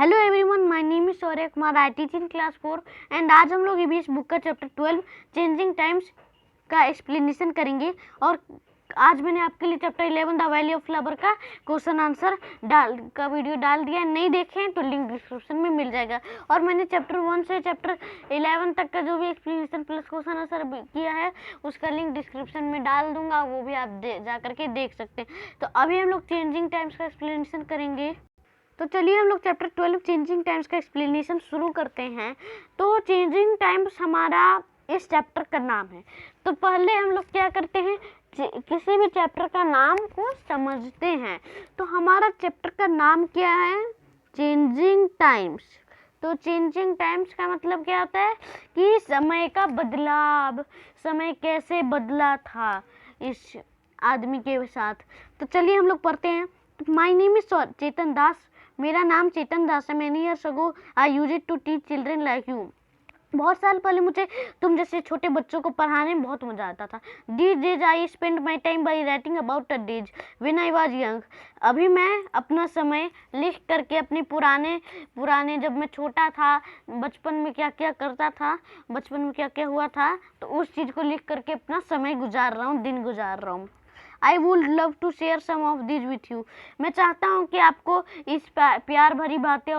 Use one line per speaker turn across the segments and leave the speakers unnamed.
Hello everyone, my name is Saurya Kumar. I teach in class 4 and आज हम लोग EBS book का चैप्टर 12 चेंजिंग टाइम्स का एक्सप्लेनेशन करेंगे। और आज मैंने आपके लिए chapter 11 the valley of flower का क्वेश्चन आंसर वीडियो डाल दिया। नहीं देखें तो लिंक डिस्क्रिप्शन में मिल जाएगा। और मैंने चैप्टर 1 से चैप्टर 11 तक का जो भी एक्सप्लेनेशन प्लस क्वेश्चन आंसर किया है उसका लिंक डिस्क्रिप्शन में डाल दूंगा, वो भी आप जा करके देख सकते हैं। तो अभी हम लोग चेंजिंग टाइम्स का एक्सप्लेनेशन करेंगे। तो चलिए हम लोग चैप्टर 12 चेंजिंग टाइम्स का एक्सप्लेनेशन शुरू करते हैं। तो चेंजिंग टाइम्स हमारा इस चैप्टर का नाम है। तो पहले हम लोग क्या करते हैं, किसी भी चैप्टर का नाम को समझते हैं। तो हमारा चैप्टर का नाम क्या है? Changing times. तो चेंजिंग टाइम्स का मतलब क्या होता है कि समय का बदलाव, समय कैसे बदला था इस आदमी के साथ। तो चलिए हम लोग पढ़ते हैं। My name is Chetan Das. मेरा नाम चेतन दास है। Many years ago I use it to teach children like you. बहुत साल पहले मुझे तुम जैसे छोटे बच्चों को पढ़ाने में बहुत मजा आता था। These days I spend my time by writing about a days when I was young. अभी मैं अपना समय लिख करके अपने पुराने जब मैं छोटा था, बचपन में क्या क्या करता था, बचपन में क्या क्या हुआ था, तो उस चीज़ को लिख करके अपना समय गुजार रहा हूँ, दिन गुजार रहा हूँ। I would love to share some of this with you. मैं चाहता हूँ कि आपको इस प्यार भरी बातें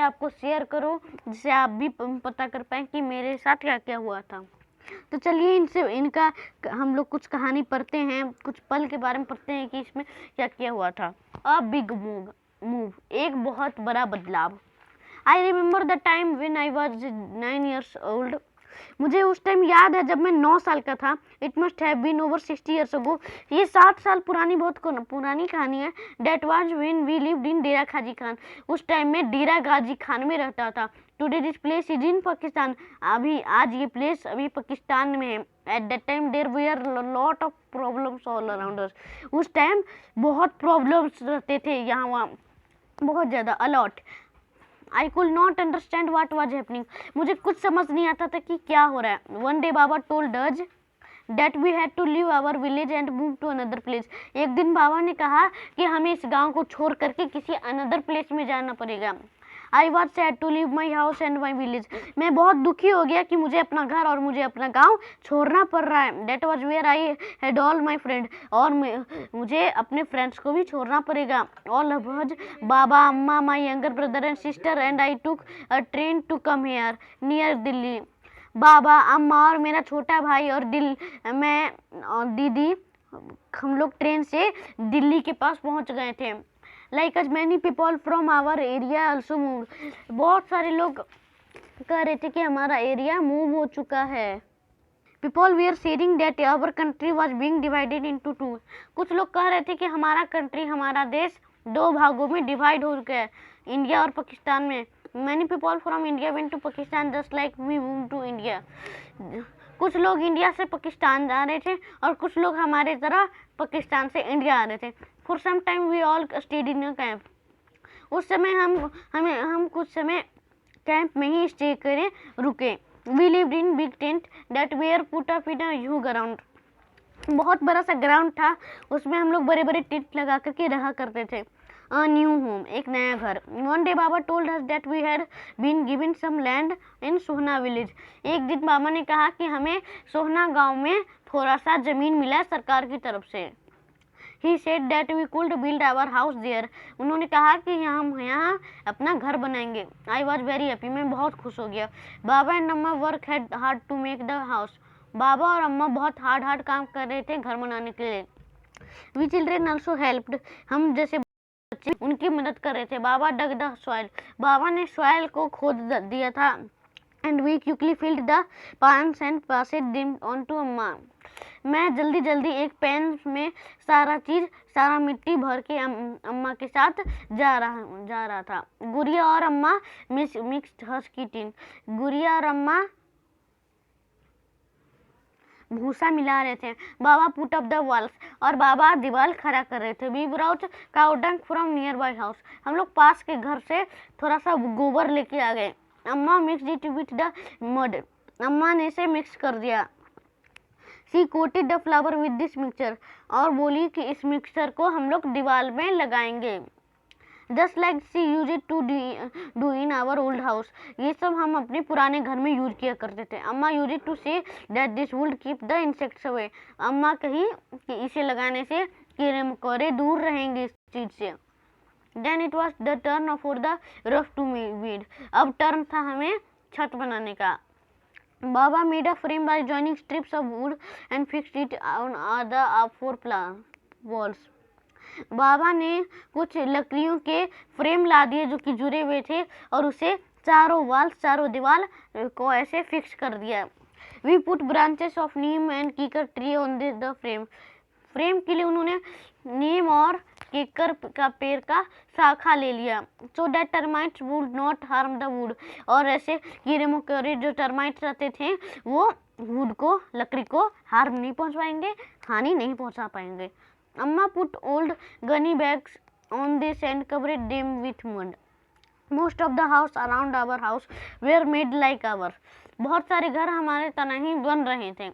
आपको शेयर करूँ, जिससे आप भी पता कर पाएँ कि मेरे साथ क्या क्या हुआ था। तो चलिए इनका हम लोग कुछ कहानी पढ़ते हैं, कुछ पल के बारे में पढ़ते हैं कि इसमें क्या क्या हुआ था। अ बिग मूव, एक बहुत बड़ा बदलाव। I remember the time when I was 9 years old। मुझे उस टाइम याद है जब मैं 9 साल का था। It must have been over 60 years ago। ये 60 साल पुरानी बहुत पुरानी कहानी है। That was when we lived in Dera Ghazi Khan. उस टाइम में डेरा गाजी खान में रहता था। Today this place is in Pakistan. आज ये प्लेस अभी पाकिस्तान में है। At that time there were lot of problems all around us. उस टाइम बहुत प्रॉब्लम्स रहते थे यहाँ वहाँ, बहुत ज़्यादा, a lot. I could not understand what was happening. मुझे कुछ समझ नहीं आता था कि क्या हो रहा है। One day baba told us that we had to leave our village and move to another place. एक दिन बाबा ने कहा कि हमें इस गांव को छोड़ करके किसी अनदर प्लेस में जाना पड़ेगा। I was sad to leave my house and my village. मैं बहुत दुखी हो गया कि मुझे अपना घर और मुझे अपना गांव छोड़ना पड़ रहा है। That was where I had all my friend. और मुझे अपने फ्रेंड्स को भी छोड़ना पड़ेगा। All of us Baba, Amma, my younger brother and sister and I took a train to come here near Delhi. बाबा, अम्मा और मेरा छोटा भाई और मैं और दीदी, हम लोग ट्रेन से दिल्ली के पास पहुंच गए थे। Like us many people from our area also move. बहुत सारे लोग कह रहे थे कि हमारा एरिया मूव हो चुका है। People we are sharing that our country was being divided into 2। कुछ लोग कह रहे थे कि हमारा कंट्री, हमारा देश 2 भागों में डिवाइड हो गया है, इंडिया और पाकिस्तान में। Many people from India went to Pakistan just like we move to India. कुछ लोग इंडिया से पाकिस्तान जा रहे थे और कुछ लोग हमारे तरह पाकिस्तान से इंडिया आ रहे थे। For some time we all stayed in a camp. उस समय हम कुछ समय कैंप में ही स्टे करें, रुके। We lived in big tent that were put up in a huge ground. बहुत बड़ा सा ग्राउंड था, उसमें हम लोग बड़े बड़े टेंट लगा करके रहा करते थे। अ न्यू होम, एक नया घर। One day baba told us that we had been given some land in Sohna village. एक दिन बाबा ने कहा कि हमें सोहना गांव में थोड़ा सा जमीन मिला सरकार की तरफ से। He said that we could build our house there। उन्होंने कहा कि हम यहाँ अपना घर बनाएंगे। I was very happy। मैं बहुत खुश हो गया। Baba and Amma work had hard to make the house. बाबा और अम्मा बहुत हार्ड काम कर रहे थे घर बनाने के लिए। We children also helped. हम जैसे बच्चे उनकी मदद कर रहे थे। बाबा डग द सॉइल। बाबा ने सॉइल को खोद दिया था। And we quickly filled the pans and passed them on to Amma. मैं जल्दी एक पैन में सारा मिट्टी भर के अम्मा के साथ जा रहा था। गुड़िया और अम्मा मिक्स्ड हस की टीन। गुड़िया और अम्मा भूसा मिला रहे थे। Baba put up the walls. और बाबा दीवार खड़ा कर रहे थे। We brought cow dung from near by house. हम लोग पास के घर से थोड़ा सा गोबर लेके आ गए। अम्मा mixed it with the mud. अम्मा ने इसे मिक्स कर दिया। She coated the flower with this mixture. और बोली कि इस मिक्सचर को हम लोग दीवार में लगाएंगे। Just like she use it to do in our old house. ये सब हम अपने पुराने घर में यूज किया करते थे। Amma use it to say that this wood keep the insects away. अम्मा कही कि इसे लगाने से कीड़े मकोड़े दूर रहेंगे इस चीज से। Then it was the turn for the roof to weed. अब टर्न था हमें छत बनाने का। Baba made a frame by joining strips of wood and fixed it on the four walls. बाबा ने कुछ लकड़ियों के फ्रेम ला दिए जो कि जुड़े हुए थे और उसे चारों दीवार को ऐसे फिक्स कर दिया। We put branches of neem and kikar tree on the frame. Frame के लिए उन्होंने नीम और केकर का पेड़ का शाखा ले लिया। So that termites would not harm the wood. और ऐसे कीड़े मकोड़े जो टर्माइट्स रहते थे वो वुड को, लकड़ी को हार्म नहीं पहुंच पाएंगे, हानि नहीं पहुंचा पाएंगे। अम्मा put old Ghani bags on this and covered them with mud. Most of the house around our house were made like ours. बहुत सारे घर हमारे तरह ही बन रहे थे।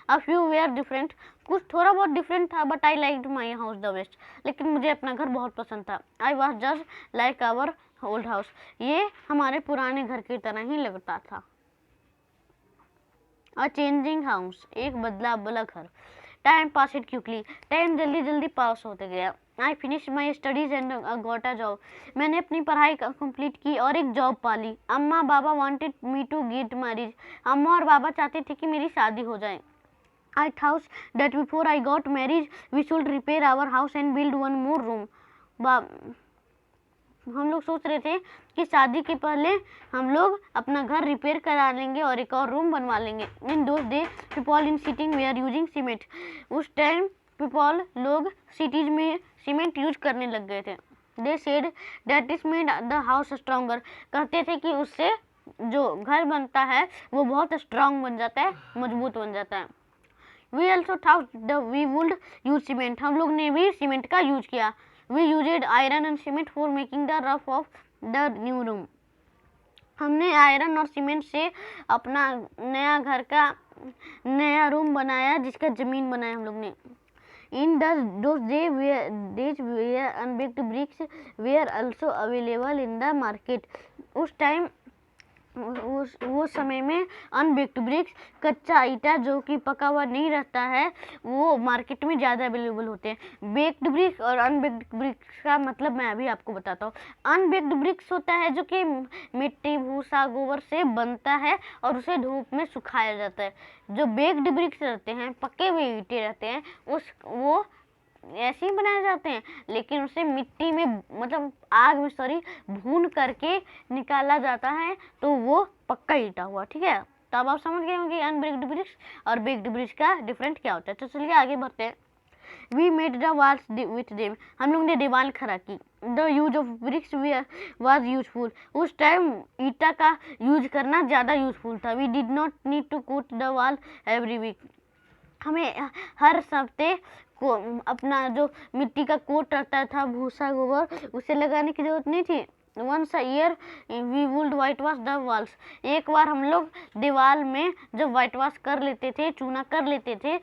A few were different. कुछ थोड़ा बहुत डिफरेंट था, but I liked my house the best. लेकिन मुझे अपना घर बहुत पसंद था। I was just like our old house. ये हमारे पुराने घर की तरह ही लगता था। A changing house. एक बदला बदला घर। Time pass it quickly. Time जल्दी जल्दी पास होते गया। I finish my studies and got a job. मैंने अपनी पढ़ाई कंप्लीट की और एक जॉब पा ली। Amma Baba wanted me to get marriage. अम्मा और बाबा चाहते थे कि मेरी शादी हो जाए। I thought that before I got marriage we should repair our house and build one more room. हम लोग सोच रहे थे कि शादी के पहले हम लोग अपना घर रिपेयर करा लेंगे और एक और रूम बनवा लेंगे। In those day people in sitting we are using cement. उस टाइम पीपल लोग सिटीज में सीमेंट यूज करने लग गए थे। They said that is made the house stronger. कहते थे कि उससे जो घर बनता है वो बहुत स्ट्रांग बन जाता है, मजबूत बन जाता है। We also thought we would use cement. हम लोग ने भी सीमेंट का यूज किया। We used iron and cement for making the roof of the new room. हमने आयरन और सीमेंट से अपना नया घर का नया रूम बनाया, जिसका जमीन बनाया हम लोग ने। In those days where unbaked bricks were also available in the market. उस टाइम वो समय में अनबेक्ड ब्रिक्स, कच्चा ईटा जो कि पका हुआ नहीं रहता है, वो मार्केट में ज़्यादा अवेलेबल होते हैं। बेक्ड ब्रिक्स और अनबेक्ड ब्रिक्स का मतलब मैं अभी आपको बताता हूँ। अनबेक्ड ब्रिक्स होता है जो कि मिट्टी, भूसा, गोबर से बनता है और उसे धूप में सुखाया जाता है। जो बेक्ड ब्रिक्स रहते हैं, पके हुए ईंटें रहते हैं, वो ऐसे ही बनाए जाते हैं, लेकिन उसे मिट्टी में मतलब आग में भून करके निकाला जाता है, तो वो पक्का ईटा हुआ। ठीक है, तो अब आप समझ गए होंगे अनबेक्ड ब्रिक्स और बेक्ड ब्रिक्स का डिफरेंट क्या होता है। तो चलिए आगे बढ़ते हैं। We made the walls with them. हम लोग ने दीवार खड़ा की। The use of bricks was useful. उस टाइम ईटा का यूज करना ज़्यादा यूजफुल था। We did not need to coat the wall every week. हमें हर हफ्ते को अपना जो मिट्टी का कोट रहता था, भूसा, गोबर, उसे लगाने की जरूरत नहीं थी। Once a year we would whitewash the walls. एक बार हम लोग दीवार में जब वाइट वॉश कर लेते थे, चूना कर लेते थे,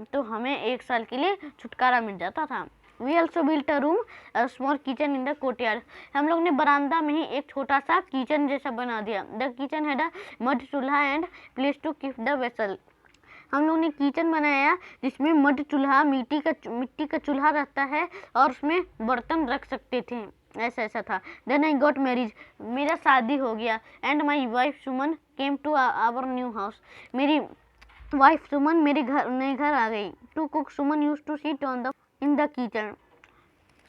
तो हमें एक साल के लिए छुटकारा मिल जाता था। We also built a room small kitchen in the courtyard. हम लोग ने बरामदा में ही एक छोटा सा किचन जैसा बना दिया। The kitchen had a mud chulha and place to keep the vessel. हम लोग ने किचन बनाया जिसमें मड चूल्हा, मिट्टी का चूल्हा रहता है और उसमें बर्तन रख सकते थे। ऐसा था। Then I got marriage. मेरा शादी हो गया। And my wife Suman came to our new house. मेरी वाइफ सुमन मेरे नए घर आ गई। To cook Suman use to sit in the kitchen.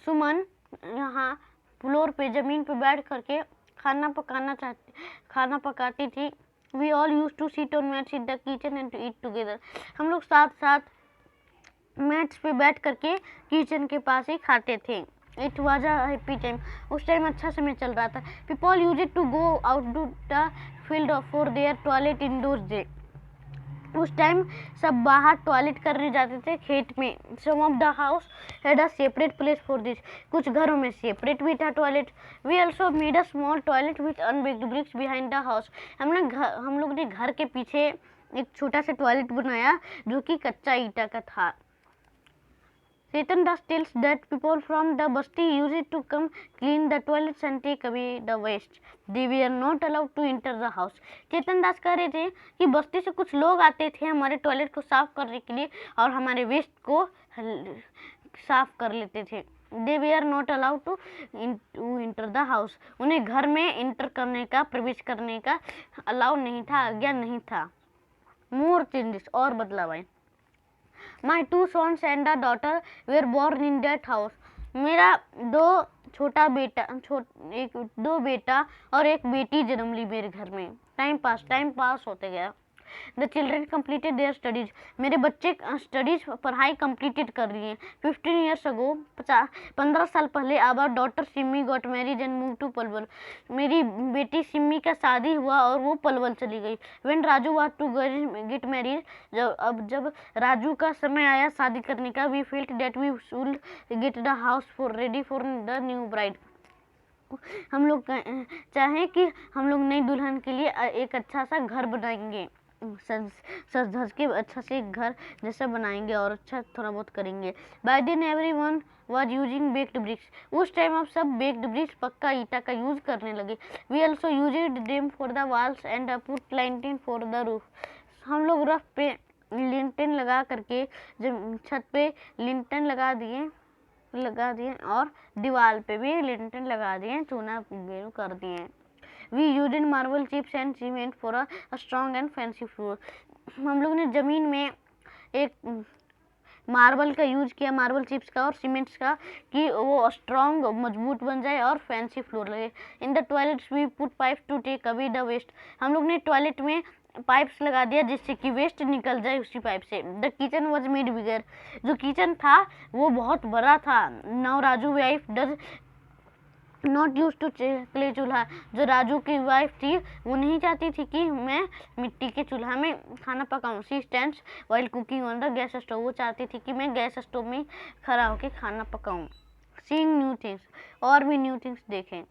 Suman यहाँ फ्लोर पे, जमीन पे बैठ करके खाना पकाती थी। We all used to sit on mats in the kitchen and to eat together. हम लोग साथ साथ मैट्स पे बैठ करके किचन के पास ही खाते थे। It was a happy time. उस टाइम अच्छा समय चल रहा था। People used to go out to the field for their toilet in those days. उस टाइम सब बाहर टॉयलेट करने जाते थे खेत में। Some of the house had a separate place for this. कुछ घरों में सेपरेट भी था toilet. We also made a small toilet with unbaked bricks behind the house. हम लोग ने घर के पीछे एक छोटा सा टॉयलेट बनाया जो कि कच्चा ईटा का था। Chetan Das tells that people from the basti used to come clean the toilets and take away the waste. They were not allowed to enter the house. चेतन दास कह रहे थे कि बस्ती से कुछ लोग आते थे हमारे टॉयलेट को साफ करने के लिए और हमारे वेस्ट को साफ कर लेते थे. They were not allowed to enter the house. उन्हें घर में इंटर करने का, प्रवेश करने का अलाउ नहीं था, आज्ञा नहीं था. More changes, और बदलाव आए. My 2 sons and a daughter were born in that house. मेरा दो बेटा और एक बेटी जन्म ली मेरे घर में. टाइम पास होते गया. The children completed their studies. मेरे बच्चे स्टडीज पढ़ाई कंप्लीटेड कर रही हैं. 15 years ago 15 साल पहले our daughter Simi got married and moved to Palwal. मेरी बेटी सिमी का शादी हुआ और वो पलवल चली गई. When Raju was to get married, जब राजू का समय आया शादी करने का, we felt that we should get the house ready for the new bride. हम लोग चाहें कि हम लोग नई दुल्हन के लिए एक अच्छा सा घर बनाएंगे, सज धज के अच्छा से एक घर जैसा बनाएंगे और अच्छा थोड़ा बहुत करेंगे. By then everyone was using baked bricks. उस टाइम अब सब बेक्ड ब्रिक्स, पक्का ईटा का यूज करने लगे. We also used them for the walls and put lintel for the roof. हम लोग रफ पे लिंटेन लगा करके, जब छत पे लिंटेन लगा दिए और दीवार पे भी लिंटेन लगा दिए, चूना कर दिए. We used marble chips and cement for a strong and fancy floor. हम लोग ने जमीन में एक मार्बल का यूज किया, मार्बल चिप्स का और सीमेंट्स का, कि वो स्ट्रॉन्ग मजबूत बन जाए और फैंसी फ्लोर लगे. In the toilets we put pipes to take away the waste. हम लोग ने टॉयलेट में पाइप्स लगा दिया जिससे कि वेस्ट निकल जाए उसी पाइप से. The kitchen was made bigger. जो किचन था वो बहुत बड़ा था. Now Raju wife does not use to clay chulha. जो राजू की वाइफ थी वो नहीं चाहती थी कि मैं मिट्टी के चूल्हा में खाना पकाऊं. She stands while cooking on the gas stove. वो चाहती थी कि मैं गैस स्टोव में खड़ा होकर खाना पकाऊं. सीइंग न्यू थिंग्स, और भी न्यू थिंग्स देखें.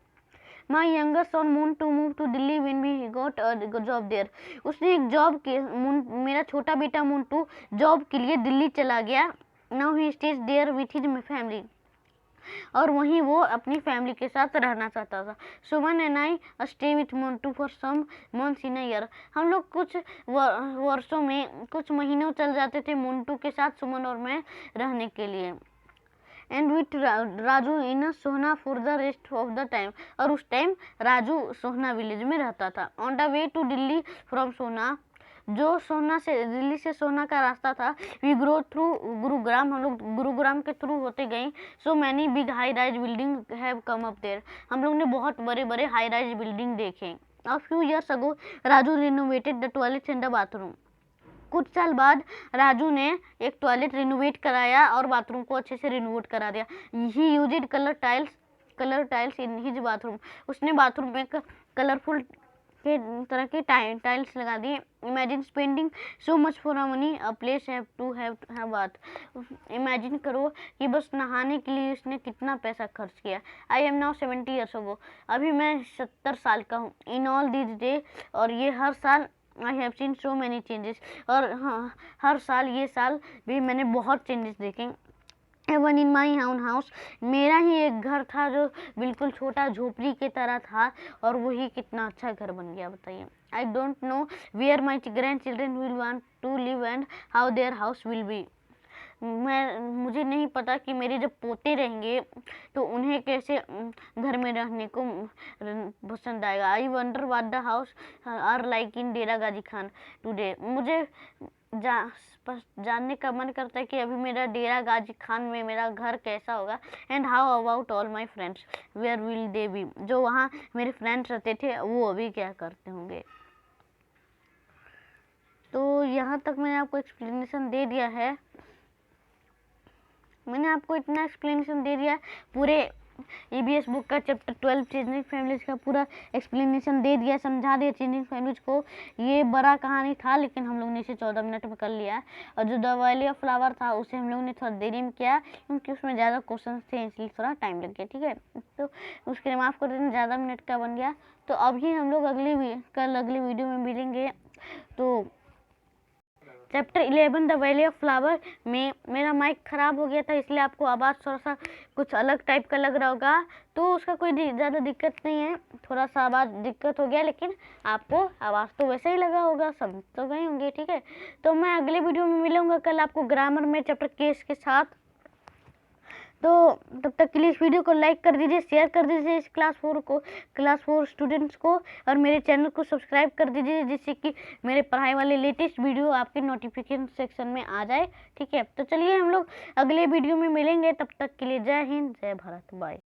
My younger son moon to move to Delhi when we got a job there. उसने एक जॉब के, मेरा छोटा बेटा मुंटू जॉब के लिए दिल्ली चला गया. Now he stays there with his family. और वहीं वो अपनी फैमिली के साथ रहना चाहता था. Suman and I stay with Montu for some months in a year. हम लोग कुछ वर्षों में, कुछ महीनों चल जाते थे मोन्टू के साथ, सुमन और मैं रहने के लिए. And with Raju in Sohna for the rest of the time. और उस टाइम राजू सोहना विलेज में रहता था. On the way to Delhi from Sohna, जो दिल्ली से सोहना का रास्ता था. We grow through Gurugram. हम लोग गुरुग्राम के थ्रू होते गए. So many big high rise building have come up there. हम लोग ने बहुत बड़े बड़े हाई राइज बिल्डिंग देखे. A few years ago Raju renovated the toilets and the bathroom. कुछ साल बाद राजू ने एक टॉयलेट रिनोवेट कराया और बाथरूम को अच्छे से रिनोवेट करा दिया. He used colour tiles in his bathroom. उसने बाथरूम में कलरफुल के तरह के टाइल्स लगा दिए. Imagine spending so much for money a place have to have bath. Imagine करो कि बस नहाने के लिए उसने कितना पैसा खर्च किया. I am now 70 years ago. अभी मैं 70 साल का हूँ. इन ऑल दिस डे, और ये हर साल, I have seen so many changes. और हाँ, हर साल, ये साल भी मैंने बहुत चेंजेस देखे. One in my own house. मेरा ही एक घर था जो बिल्कुल छोटा झोपड़ी के तरह था, और वही कितना अच्छा घर बन गया, बताइए. I don't know where my grandchildren will want to live and how their house will be. मुझे नहीं पता कि मेरे जब पोते रहेंगे तो उन्हें कैसे घर में रहने को पसंद आएगा. I wonder what the house are like in Dera Ghazi Khan today. मुझे जानने का मन करता है कि अभी मेरा डेरा गाजी खान में मेरा घर कैसा होगा. And how about all my friends where will they be. जो वहाँ मेरे फ्रेंड्स रहते थे वो अभी क्या करते होंगे. तो यहाँ तक मैंने आपको एक्सप्लेनेशन दे दिया है. मैंने आपको इतना एक्सप्लेनेशन दे दिया, पूरे EBS बुक का चैप्टर 12 चेंजिंग फैमिलीज का पूरा एक्सप्लेनेशन दे दिया, समझा दिया चेंजिंग फैमिलीज को. ये बड़ा कहानी था लेकिन हम लोग ने इसे 14 मिनट में कर लिया. और जो द वैली ऑफ फ्लावर था उसे हम लोग ने थोड़ा देरी में किया क्योंकि उसमें ज़्यादा क्वेश्चन थे, इसलिए थोड़ा टाइम लग गया. ठीक है, तो उसके लिए माफ़ कर देना, ज़्यादा मिनट का बन गया. तो अभी हम लोग कल अगली वीडियो में मिलेंगे. तो chapter 11 the valley of flower में मेरा माइक ख़राब हो गया था, इसलिए आपको आवाज़ थोड़ा सा कुछ अलग टाइप का लग रहा होगा। तो उसका कोई ज़्यादा दिक्कत नहीं है, थोड़ा सा आवाज़ दिक्कत हो गया, लेकिन आपको आवाज़ तो वैसे ही लगा होगा, समझ तो गए होंगे। ठीक है, तो मैं अगले वीडियो में मिलूँगा कल आपको ग्रामर में चैप्टर केस के साथ। तो तब तक के लिए इस वीडियो को लाइक कर दीजिए, शेयर कर दीजिए इस क्लास 4 स्टूडेंट्स को, और मेरे चैनल को सब्सक्राइब कर दीजिए, जिससे कि मेरे पढ़ाई वाले लेटेस्ट वीडियो आपके नोटिफिकेशन सेक्शन में आ जाए। ठीक है, तो चलिए हम लोग अगले वीडियो में मिलेंगे, तब तक के लिए जय हिंद, जय भारत, बाय।